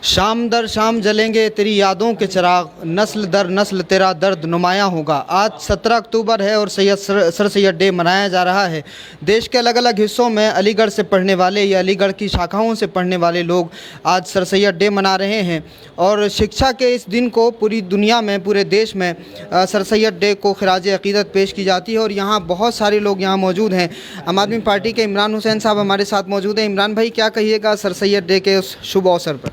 شام در شام جلیں گے تیری یادوں کے چراغ، نسل در نسل تیرا درد نمایاں ہوگا۔ آج 17 اکتوبر ہے اور سر سید ڈے منایا جا رہا ہے۔ دیش کے الگ الگ حصوں میں علی گڑھ سے پڑھنے والے یا علی گڑھ کی شاخاؤں سے پڑھنے والے لوگ آج سر سید ڈے منا رہے ہیں، اور شکشا کے اس دن کو پوری دنیا میں، پورے دیش میں سر سید ڈے کو خراج عقیدت پیش کی جاتی ہے، اور یہاں بہت سارے لوگ یہاں موجود ہیں۔ عام آدمی پارٹی کے عمران حسین صاحب ہمارے ساتھ موجود ہیں۔ عمران بھائی، کیا کہیے گا سر سید ڈے کے اس شبھ اوسر پر؟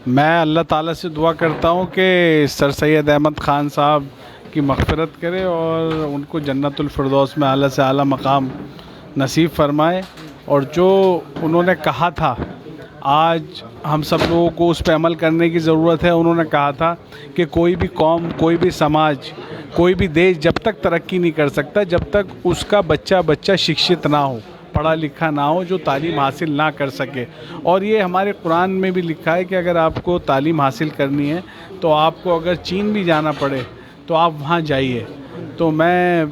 میں اللہ تعالیٰ سے دعا کرتا ہوں کہ سر سید احمد خان صاحب کی مغفرت کرے اور ان کو جنت الفردوس میں اعلیٰ سے اعلیٰ مقام نصیب فرمائے، اور جو انہوں نے کہا تھا آج ہم سب لوگوں کو اس پہ عمل کرنے کی ضرورت ہے۔ انہوں نے کہا تھا کہ کوئی بھی قوم، کوئی بھی سماج، کوئی بھی دیش جب تک ترقی نہیں کر سکتا جب تک اس کا بچہ شکشت نہ ہو، پڑھا لکھا نہ ہو، جو تعلیم حاصل نہ کر سکے۔ اور یہ ہمارے قرآن میں بھی لکھا ہے کہ اگر آپ کو تعلیم حاصل کرنی ہے تو آپ کو اگر چین بھی جانا پڑے تو آپ وہاں جائیے۔ تو میں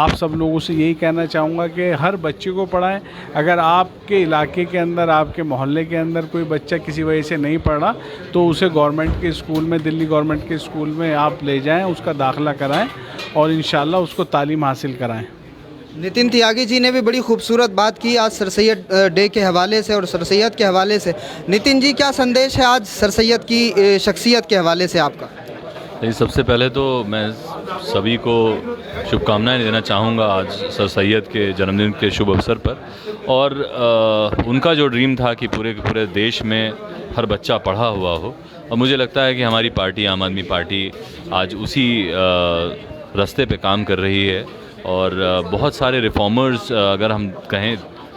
آپ سب لوگوں سے یہی کہنا چاہوں گا کہ ہر بچے کو پڑھائیں۔ اگر آپ کے علاقے کے اندر، آپ کے محلے کے اندر کوئی بچہ کسی وجہ سے نہیں پڑھ رہا تو اسے گورنمنٹ کے اسکول میں، دلی گورنمنٹ کے اسکول میں آپ لے جائیں، اس کا داخلہ کرائیں اور انشاءاللہ اس کو تعلیم حاصل کرائیں۔ نتن تیاگی جی نے بھی بڑی خوبصورت بات کی آج سر سید ڈے کے حوالے سے اور سر سید کے حوالے سے۔ نتن جی، کیا سندیش ہے آج سر سید کی شخصیت کے حوالے سے آپ کا؟ سب سے پہلے تو میں سبھی کو شبھ کامنائیں دینا چاہوں گا آج سر سید کے جنم دن کے شبھ اوسر پر، اور ان کا جو ڈریم تھا کہ پورے دیش میں ہر بچہ پڑھا ہوا ہو، اور مجھے لگتا ہے کہ ہماری پارٹی عام آدمی پارٹی آج اسی راستے پہ کام کر رہی ہے، اور بہت سارے ریفارمرز اگر ہم کہیں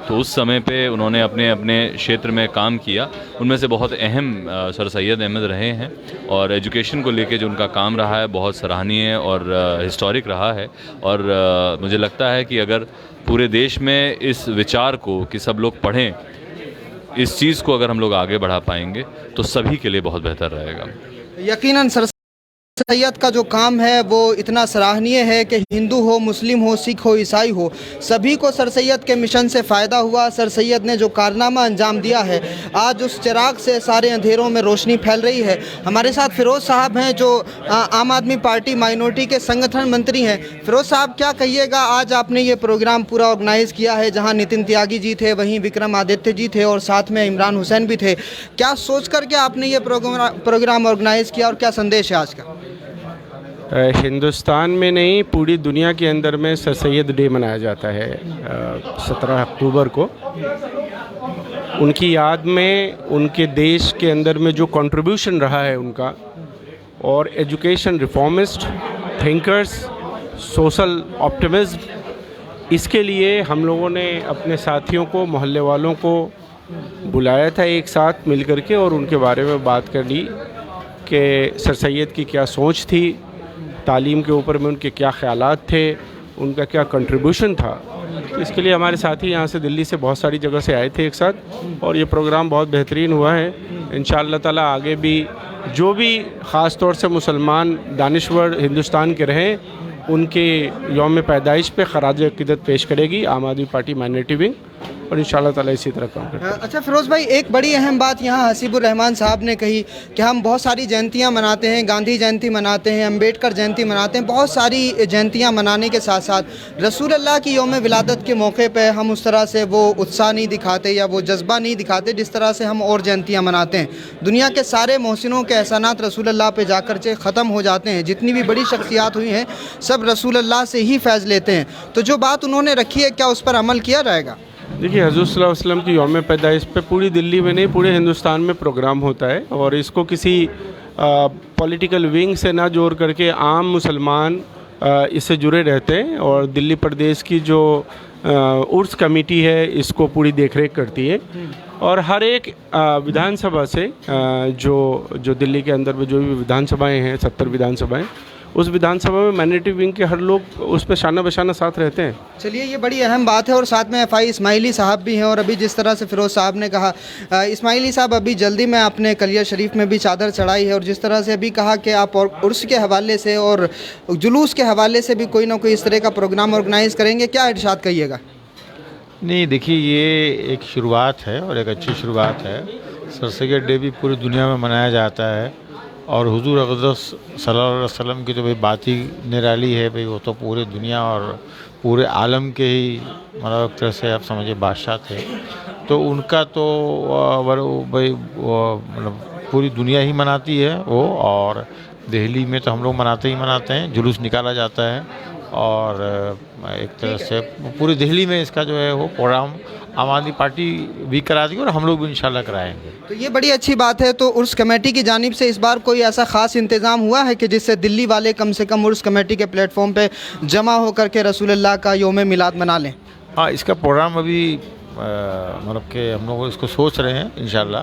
تو اس سمے پہ انہوں نے اپنے شیتر میں کام کیا، ان میں سے بہت اہم سر سید احمد رہے ہیں، اور ایجوکیشن کو لے کے جو ان کا کام رہا ہے بہت سراہنیہ اور ہسٹورک رہا ہے، اور مجھے لگتا ہے کہ اگر پورے دیش میں اس وچار کو کہ سب لوگ پڑھیں، اس چیز کو اگر ہم لوگ آگے بڑھا پائیں گے تو سبھی کے لیے بہت بہتر رہے گا۔ یقیناً سر سید کا جو کام ہے وہ اتنا سراہنیہ ہے کہ ہندو ہو، مسلم ہو، سکھ ہو، عیسائی ہو، سبھی کو سر سید کے مشن سے فائدہ ہوا۔ سر سید نے جو کارنامہ انجام دیا ہے، آج اس چراغ سے سارے اندھیروں میں روشنی پھیل رہی ہے۔ ہمارے ساتھ فیروز صاحب ہیں جو عام آدمی پارٹی مائنورٹی کے سنگٹھن منتری ہیں۔ فیروز صاحب، کیا کہیے گا؟ آج آپ نے یہ پروگرام پورا آرگنائز کیا ہے، جہاں نتن تیاگی جی تھے، وہیں وکرم آدتیہ جی تھے، اور ساتھ میں عمران حسین بھی تھے۔ کیا سوچ کر کے آپ نے یہ پروگرام آرگنائز کیا، اور کیا سندیش ہے آج کا؟ ہندوستان میں نہیں، پوری دنیا کے اندر میں سر سید ڈے منایا جاتا ہے 17 اکتوبر کو۔ ان کی یاد میں، ان کے دیش کے اندر میں جو کنٹریبیوشن رہا ہے ان کا، اور education reformist, thinkers, social optimism, اس کے لیے ہم لوگوں نے اپنے ساتھیوں کو، محلے والوں کو بلایا تھا ایک ساتھ مل کر کے، اور ان کے بارے میں بات کر لی کہ سر سید کی کیا سوچ تھی، تعلیم کے اوپر میں ان کے کیا خیالات تھے، ان کا کیا کنٹریبیوشن تھا۔ تو اس کے لیے ہمارے ساتھی یہاں سے دلی سے بہت ساری جگہ سے آئے تھے ایک ساتھ، اور یہ پروگرام بہت بہترین ہوا ہے۔ انشاءاللہ تعالیٰ آگے بھی جو بھی خاص طور سے مسلمان دانشور ہندوستان کے رہیں، ان کے یوم پیدائش پہ خراج عقیدت پیش کرے گی عام آدمی پارٹی مائنورٹی ونگ، اور انشاءاللہ تعالیٰ اسی طرح کام کرتے ہیں۔ اچھا فیروز بھائی، ایک بڑی اہم بات یہاں حسیب الرحمان صاحب نے کہی کہ ہم بہت ساری جینتیاں مناتے ہیں، گاندھی جینتی مناتے ہیں، امبیڈکر جینتی مناتے ہیں، بہت ساری جینتیاں منانے کے ساتھ ساتھ رسول اللہ کی یوم ولادت کے موقع پہ ہم اس طرح سے وہ اتساہ نہیں دکھاتے یا وہ جذبہ نہیں دکھاتے جس طرح سے ہم اور جینتیاں مناتے ہیں۔ دنیا کے سارے محسنوں کے احسانات رسول اللہ پہ جا کر ختم ہو جاتے ہیں، جتنی بھی بڑی شخصیات ہوئی ہیں سب رسول اللہ سے ہی فیض لیتے ہیں۔ تو جو بات انہوں نے رکھی ہے، کیا اس پر عمل کیا جائے گا؟ دیکھیے، حضور صلی اللہ علیہ وسلم کی یوم پیدائش پہ پوری دلی میں نہیں، پورے ہندوستان میں پروگرام ہوتا ہے، اور اس کو کسی پولیٹیکل ونگ سے نہ جوڑ کر کے عام مسلمان اس سے جڑے رہتے ہیں، اور دلی پردیش کی جو عرس کمیٹی ہے اس کو پوری دیکھ ریکھ کرتی ہے، اور ہر ایک ودھان سبھا سے جو دلی کے اندر میں جو بھی ودھان سبھائیں ہیں، 70 ودھان سبھائیں، اس ودھان سبھا میں مائنورٹی ونگ کے ہر لوگ اس پہ شانہ بشانہ ساتھ رہتے ہیں۔ چلیے، یہ بڑی اہم بات ہے، اور ساتھ میں FI اسماعیلی صاحب بھی ہیں، اور ابھی جس طرح سے فیروز صاحب نے کہا، اسماعیلی صاحب ابھی جلدی میں اپنے کلیہ شریف میں بھی چادر چڑھائی ہے، اور جس طرح سے ابھی کہا کہ آپ عرس کے حوالے سے اور جلوس کے حوالے سے بھی کوئی نہ کوئی اس طرح کا پروگرام آرگنائز کریں گے، کیا ارشاد کہیے گا؟ نہیں، دیکھیے، یہ ایک شروعات ہے اور ایک اچھی شروعات ہے۔ سر سید ڈے بھی پوری دنیا میں منایا جاتا ہے، اور حضور اقدس صلی اللہ علیہ وسلم کی تو بھائی بات ہی نرالی ہے بھائی، وہ تو پورے دنیا اور پورے عالم کے ہی مطلب ایک طرح سے آپ سمجھے بادشاہ تھے، تو ان کا تو بھائی مطلب پوری دنیا ہی مناتی ہے وہ، اور دہلی میں تو ہم لوگ مناتے ہیں، جلوس نکالا جاتا ہے، اور ایک طرح سے پوری دہلی میں اس کا جو ہے وہ پروگرام عام آدمی پارٹی بھی کراتی ہے اور ہم لوگ بھی انشاءاللہ کرائیں گے۔ تو یہ بڑی اچھی بات ہے۔ تو عرس کمیٹی کی جانب سے اس بار کوئی ایسا خاص انتظام ہوا ہے کہ جس سے دلی والے کم سے کم عرس کمیٹی کے پلیٹ فارم پہ جمع ہو کر کے رسول اللہ کا یوم میلاد منا لیں؟ ہاں، اس کا پروگرام ابھی مطلب کہ ہم لوگ اس کو سوچ رہے ہیں، انشاءاللہ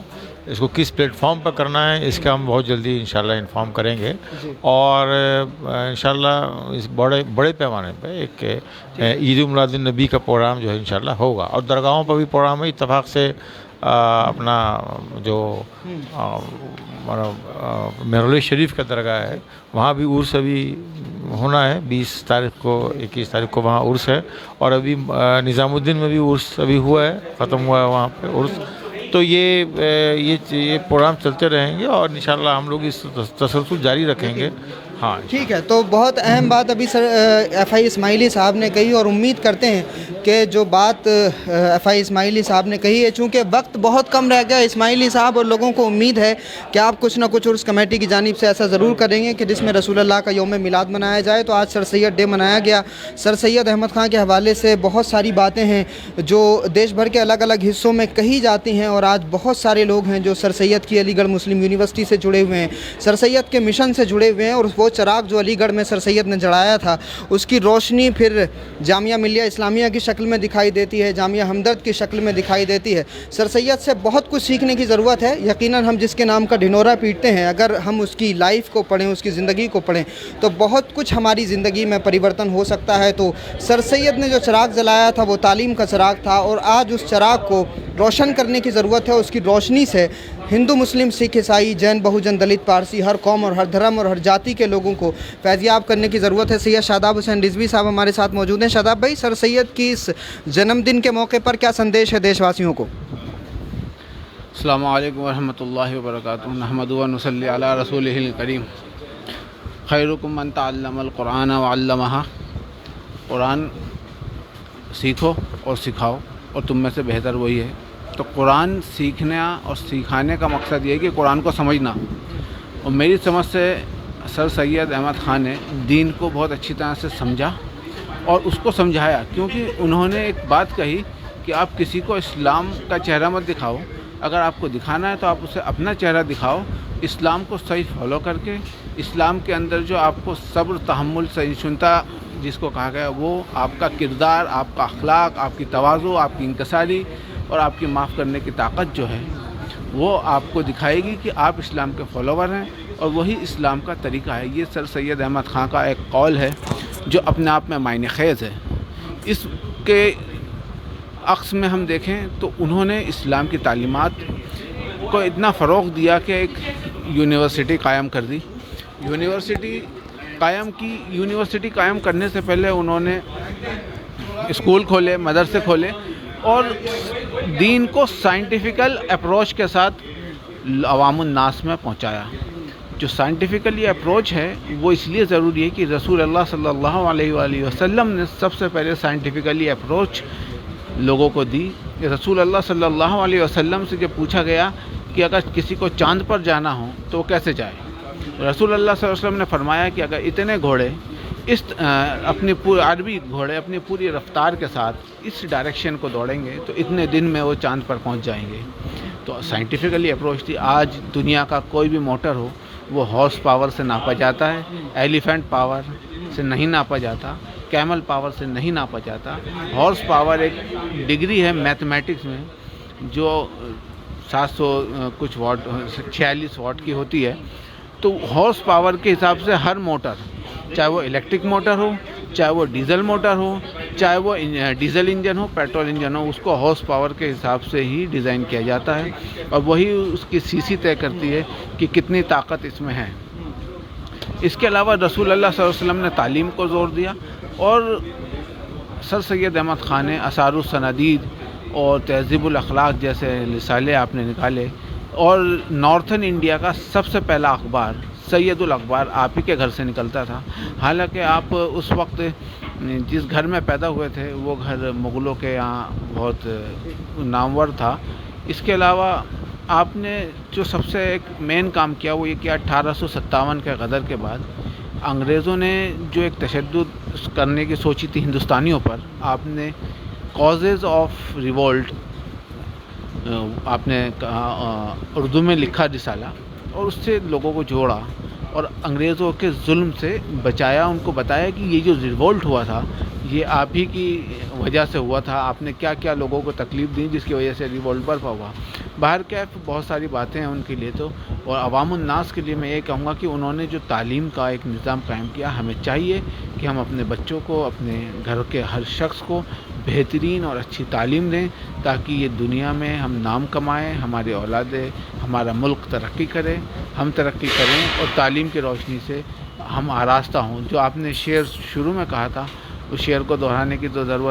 اس کو کس پلیٹ فارم پر کرنا ہے اس کا ہم بہت جلدی انشاءاللہ انفارم کریں گے، اور انشاءاللہ اس بڑے پیمانے پہ ایک عید میلاد النبی کا پروگرام جو ہے انشاءاللہ ہوگا، اور درگاہوں پر بھی پروگرام ہے۔ اتفاق سے اپنا جو مہر شریف کا درگاہ ہے وہاں بھی عرس ابھی ہونا ہے، 20 تاریخ کو 21 تاریخ کو وہاں عرس ہے، اور ابھی نظام الدین میں بھی عرس ابھی ہوا ہے، ختم ہوا ہے وہاں پہ عرس۔ تو یہ پروگرام چلتے رہیں گے، اور انشاءاللہ ہم لوگ اس تسلسل جاری رکھیں گے۔ ہاں ٹھیک ہے، تو بہت اہم بات ابھی سر ایف آئی اسماعیلی صاحب نے کہی، اور امید کرتے ہیں کہ جو بات ایف آئی اسماعیلی صاحب نے کہی ہے، چونکہ وقت بہت کم رہ گیا اسماعیلی صاحب، اور لوگوں کو امید ہے کہ آپ کچھ نہ کچھ عرس کمیٹی کی جانب سے ایسا ضرور کریں گے کہ جس میں رسول اللہ کا یوم میلاد منایا جائے۔ تو آج سر سید ڈے منایا گیا۔ سر سید احمد خان کے حوالے سے بہت ساری باتیں ہیں جو دیش بھر کے الگ الگ حصوں میں کہی جاتی ہیں، اور آج بہت سارے لوگ ہیں جو سر سید کی علی گڑھ مسلم یونیورسٹی سے جڑے ہوئے ہیں، سر سید کے مشن سے جڑے ہوئے ہیں، اور وہ چراغ جو علی گڑھ میں سر سید نے جڑایا تھا اس کی روشنی پھر جامعہ ملیہ اسلامیہ کی شکل میں دکھائی دیتی ہے، جامعہ ہمدرد کی شکل میں دکھائی دیتی ہے۔ سر سید سے بہت کچھ سیکھنے کی ضرورت ہے۔ یقیناً ہم جس کے نام کا ڈھنورا پیٹتے ہیں، اگر ہم اس کی لائف کو پڑھیں، اس کی زندگی کو پڑھیں، تو بہت کچھ ہماری زندگی میں پریورتن ہو سکتا ہے۔ تو سر سید نے جو چراغ جلایا تھا وہ تعلیم کا چراغ تھا، اور آج اس چراغ کو روشن کرنے کی ضرورت ہے۔ اس کی روشنی سے ہندو مسلم سکھ عیسائی جین بہوجن دلت پارسی ہر قوم اور ہر دھرم اور ہر جاتی کے لوگوں کو فیضیاب کرنے کی ضرورت ہے۔ سید شاداب حسین رضوی صاحب ہمارے ساتھ موجود ہیں۔ شاداب بھائی، سر سید کی اس جنم دن کے موقع پر کیا سندیش ہے دیش واسیوں کو؟ السلام علیکم ورحمۃ اللہ وبرکاتہ۔ نحمدہ و نصلی علی رسولہ الکریم۔ خیرکم من تعلم القرآن وعلمہ۔ قرآن سیکھو اور سکھاؤ، اور تم میں سے بہتر وہی ہے۔ تو قرآن سیکھنا اور سکھانے کا مقصد یہ ہے کہ قرآن کو سمجھنا، اور میری سمجھ سے سر سید احمد خان نے دین کو بہت اچھی طرح سے سمجھا اور اس کو سمجھایا، کیونکہ انہوں نے ایک بات کہی کہ آپ کسی کو اسلام کا چہرہ مت دکھاؤ، اگر آپ کو دکھانا ہے تو آپ اسے اپنا چہرہ دکھاؤ، اسلام کو صحیح فالو کر کے، اسلام کے اندر جو آپ کو صبر تحمل سہنشیلتا جس کو کہا گیا، وہ آپ کا کردار، آپ کا اخلاق، آپ کی تواضع، آپ کی انکساری اور آپ کی معاف کرنے کی طاقت جو ہے وہ آپ کو دکھائے گی کہ آپ اسلام کے فالوور ہیں، اور وہی اسلام کا طریقہ ہے۔ یہ سر سید احمد خان کا ایک قول ہے جو اپنے آپ میں معنی خیز ہے۔ اس کے عکس میں ہم دیکھیں تو انہوں نے اسلام کی تعلیمات کو اتنا فروغ دیا کہ ایک یونیورسٹی قائم کر دی۔ یونیورسٹی قائم کرنے سے پہلے انہوں نے اسکول کھولے، مدرسے کھولے، اور دین کو سائنٹیفیکل اپروچ کے ساتھ عوام الناس میں پہنچایا۔ جو سائنٹیفیکلی اپروچ ہے وہ اس لیے ضروری ہے کہ رسول اللہ صلی اللہ علیہ وآلہ وسلم نے سب سے پہلے سائنٹیفیکلی اپروچ لوگوں کو دی۔ رسول اللہ صلی اللہ علیہ وسلم سے جب پوچھا گیا کہ اگر کسی کو چاند پر جانا ہو تو وہ کیسے جائے، رسول اللہ صلی اللہ علیہ وسلم نے فرمایا کہ اگر اتنے گھوڑے اپنی عربی گھوڑے اپنی پوری رفتار کے ساتھ اس ڈائریکشن کو دوڑیں گے تو اتنے دن میں وہ چاند پر پہنچ جائیں گے۔ تو سائنٹیفیکلی اپروچ تھی۔ آج دنیا کا کوئی بھی موٹر ہو وہ ہارس پاور سے ناپا جاتا ہے، ایلیفینٹ پاور سے نہیں ناپا جاتا، کیمل پاور سے نہیں ناپا جاتا۔ ہارس پاور ایک ڈگری ہے میتھمیٹکس میں جو 700 کچھ واٹ 46 واٹ کی ہوتی ہے۔ تو ہارس پاور کے حساب سے ہر موٹر، چاہے وہ الیکٹرک موٹر ہو، چاہے وہ ڈیزل موٹر ہو، چاہے وہ ڈیزل انجن ہو، پیٹرول انجن ہو، اس کو ہارس پاور کے حساب سے ہی ڈیزائن کیا جاتا ہے، اور وہی اس کی سی سی طے کرتی ہے کہ کتنی طاقت اس میں ہے۔ اس کے علاوہ رسول اللہ صلی اللہ علیہ وسلم نے تعلیم کو زور دیا، اور سر سید احمد خان نے اثار السنادید اور تہذیب الاخلاق جیسے رسالے آپ نے نکالے، اور نارتھن انڈیا کا سب سے پہلا اخبار سید الاخبار آپ ہی کے گھر سے نکلتا تھا. حالانکہ آپ اس وقت جس گھر میں پیدا ہوئے تھے وہ گھر مغلوں کے یہاں بہت نامور تھا. اس کے علاوہ آپ نے جو سب سے ایک مین کام کیا وہ یہ کیا 1857 کے غدر کے بعد انگریزوں نے جو ایک تشدد کرنے کی سوچی تھی ہندوستانیوں پر، آپ نے کازز آف ریولٹ آپ نے اردو میں لکھا رسالہ، اور اس سے لوگوں کو جوڑا اور انگریزوں کے ظلم سے بچایا. ان کو بتایا کہ یہ جو ریولٹ ہوا تھا یہ آپ ہی کی وجہ سے ہوا تھا، آپ نے کیا کیا لوگوں کو تکلیف دی جس کی وجہ سے ریولٹ برپا ہوا. باہر کیف بہت ساری باتیں ہیں ان کے لیے تو، اور عوام الناس کے لیے میں یہ کہوں گا کہ انہوں نے جو تعلیم کا ایک نظام قائم کیا، ہمیں چاہیے کہ ہم اپنے بچوں کو، اپنے گھر کے ہر شخص کو بہترین اور اچھی تعلیم دیں تاکہ یہ دنیا میں ہم نام کمائیں، ہماری اولادیں، ہمارا ملک ترقی کرے، ہم ترقی کریں اور تعلیم کی روشنی سے ہم آراستہ ہوں. جو آپ نے شعر شروع میں کہا تھا اس شعر کو دہرانے کی تو ضرورت